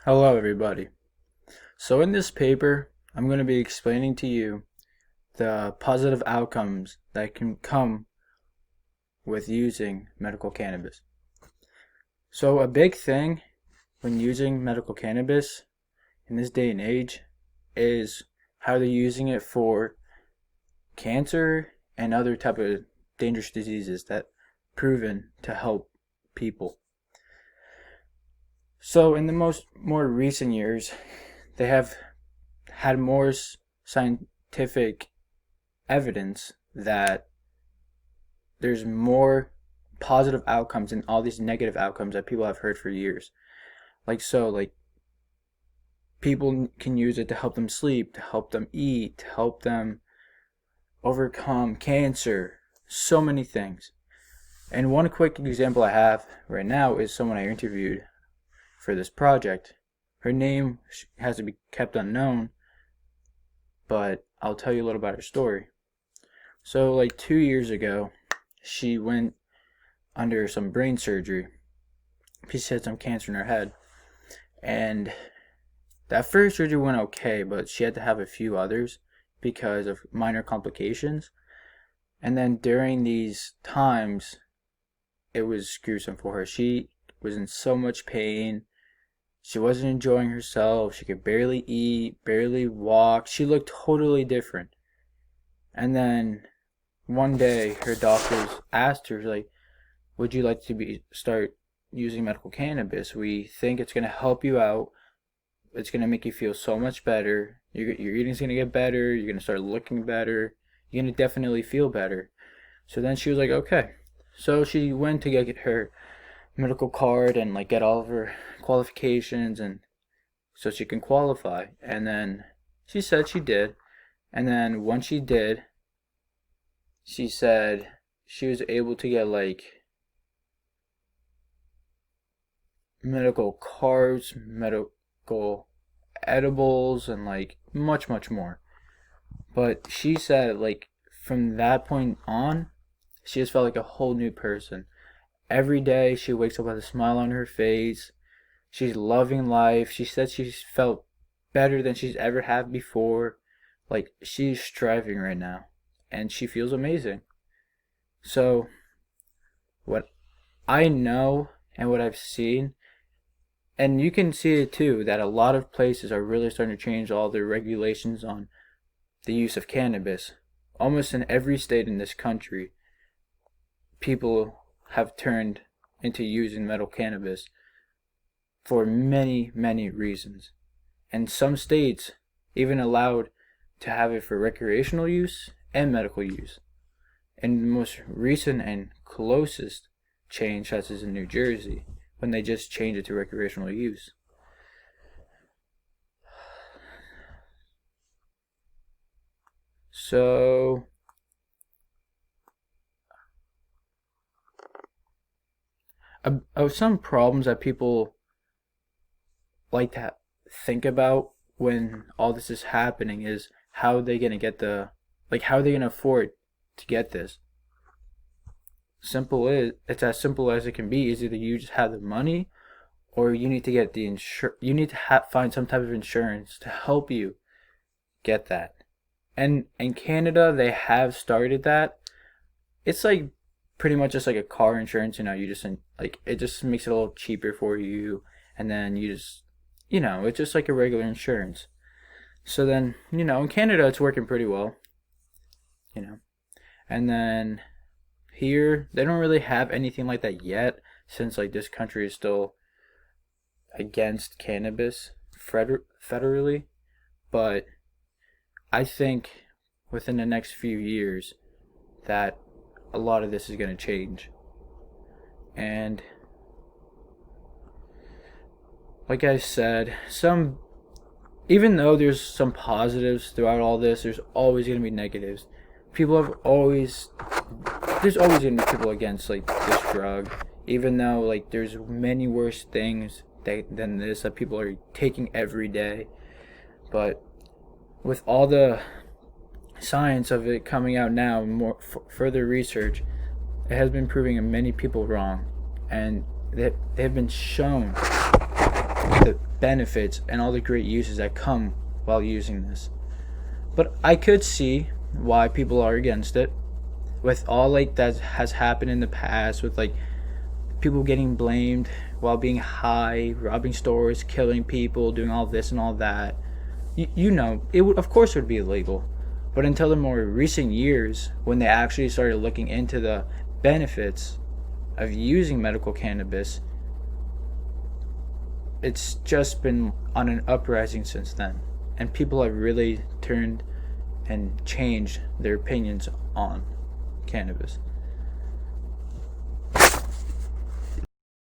Hello, everybody. So, in this paper, I'm going to be explaining to you the positive outcomes that can come with using medical cannabis. So, a big thing when using medical cannabis in this day and age is how they're using it for cancer and other type of dangerous diseases that proven to help people. So, in the more recent years, they have had more scientific evidence that there's more positive outcomes and all these negative outcomes that people have heard for years. Like people can use it to help them sleep, to help them eat, to help them overcome cancer, so many things. And one quick example I have right now is someone I interviewed for this project. Her name has to be kept unknown, but I'll tell you a little about her story. So, like 2 years ago, she went under some brain surgery. She had some cancer in her head. And that first surgery went okay, but she had to have a few others because of minor complications. And then during these times, it was gruesome for her. She was in so much pain. She wasn't enjoying herself. She could barely eat, barely walk. She looked totally different. And then one day, her doctors asked her, like, would you like to start using medical cannabis? We think it's going to help you out. It's going to make you feel so much better. Your eating's going to get better. You're going to start looking better. You're going to definitely feel better. So then she was like, okay. So she went to get her medical card and like get all of her qualifications and so she can qualify. And then she said she did. And then once she did, she said she was able to get like medical cards, medical edibles, and like much more. But she said like from that point on, she just felt like a whole new person. Every day she wakes up with a smile on her face. She's loving life. She said she's felt better than she's ever had before. Like she's striving right now. And she feels amazing. So, what I know and what I've seen, and you can see it too, that a lot of places are really starting to change all their regulations on the use of cannabis. Almost in every state in this country, people have turned into using medical cannabis for many reasons. And some states even allowed to have it for recreational use and medical use. And the most recent and closest change such as in New Jersey, when they just changed it to recreational use. So, of some problems that people like to think about when all this is happening is how they gonna get how are they gonna afford to get this? It's as simple as it can be. Is either you just have the money, or you need to get you need to find some type of insurance to help you get that. And in Canada, they have started that. It's like pretty much just like a car insurance. You just like it just makes it a little cheaper for you, and then you just it's just like a regular insurance. So then in Canada, it's working pretty well. And then here they don't really have anything like that yet, since like this country is still against cannabis federally. But I think within the next few years that a lot of this is going to change. And like I said, even though there's some positives throughout all this, there's always going to be negatives. There's always going to be people against like this drug, even though like there's many worse things than this that people are taking every day. But with all the science of it coming out now, more further research, it has been proving many people wrong, and they have been shown benefits and all the great uses that come while using this. But I could see why people are against it, with all like that has happened in the past, with like people getting blamed while being high, robbing stores, killing people, doing all this and all that. It would, of course, it would be illegal. But until the more recent years, when they actually started looking into the benefits of using medical cannabis, it's just been on an uprising since then. And people have really turned and changed their opinions on cannabis.